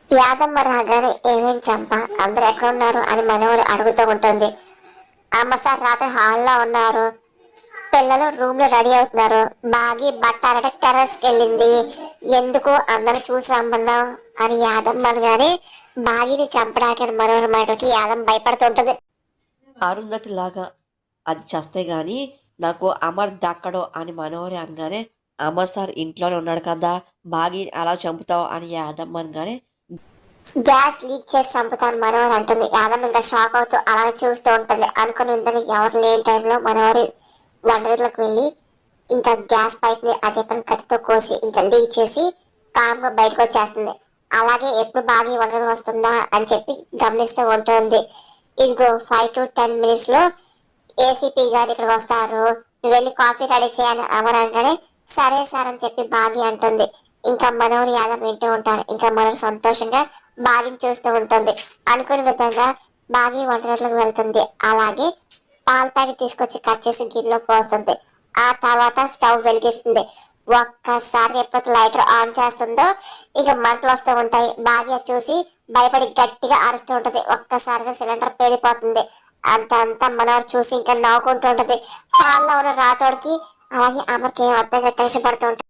యాదమ్మ రాగానే ఏమేం చంప అందరు ఎక్కడున్నారు అని మనవరు అడుగుతూ ఉంటుంది. అమ్మ సార్ రాత్రి హాల్లో ఉన్నారు, పిల్లలు రూమ్ లో రెడీ అవుతున్నారు, బాగి బట్టాలంటే టెర్రస్కి వెళ్ళింది, ఎందుకు అందరు చూసి రమ్మన్నాం అని యాదమ్మ అనగానే బాగిని చంపడానికి మనవరి మాటకి యాదమ్మ భయపడుతుంటది. అరుంధతి లాగా అది చస్తే గాని నాకు అమర్ దక్కడో అని మనోహరి అనగానే, అమర్ సార్ ఇంట్లోనే ఉన్నాడు కదా, బాగి అలా చంపుతావు అని యాదమ్మ అనగానే, గ్యాస్ లీక్ చేసి చంపుతాను మనోహరి అంటుంది. యాదమ్మ ఇంకా షాక్ అవుతూ అలాగే చూస్తూ ఉంటుంది. అనుకుని ఉందని ఎవరు లేని టైంలో మనోహరి వంటగదిలోకి వెళ్ళి ఇంకా గ్యాస్ పైప్ ని అదే పని కత్తితో కోసి ఇంకా లీక్ చేసి కామ్గా బయటకు వచ్చేస్తుంది. అలాగే ఎప్పుడు బాగా వంటగది వస్తుందా అని చెప్పి గమనిస్తూ ఉంటుంది. ఇదిగో 5 to 10 minutes లో ఏసీపీ గారు ఇక్కడ వస్తారు, నువ్వు వెళ్ళి కాఫీ రెడీ చేయని అమరంగానే సరే సార్ అని చెప్పి బాగి అంటుంది. ఇంకా మనోహర్ యాదవ్ వింటూ ఉంటారు. ఇంకా మనోహర్ సంతోషంగా బాగిని చూస్తూ ఉంటుంది. అనుకునే విధంగా బాగి వంటగదిలోకి వెళ్తుంది. అలాగే పాల ప్యాకెట్ తీసుకొచ్చి కట్ చేసి గిన్నెలో పోస్తుంది. ఆ తర్వాత స్టవ్ వెలిగిస్తుంది. ఒక్కసారి ఎప్పుడైతే లైటర్ ఆన్ చేస్తుందో ఇక మంటలు వస్తూ ఉంటాయి. బాగా చూసి భయపడి గట్టిగా అరుస్తూ ఉంటది. ఒక్కసారిగా సిలిండర్ పేలిపోతుంది. అంతా మనవరు చూసి ఇంకా నవ్వుకుంటూ ఉంటది. హాల్లో ఉన్న రాతోడికి అలాగే అమ్మకి ఏం అర్థంగా టెన్షన్ పడుతూ ఉంటుంది.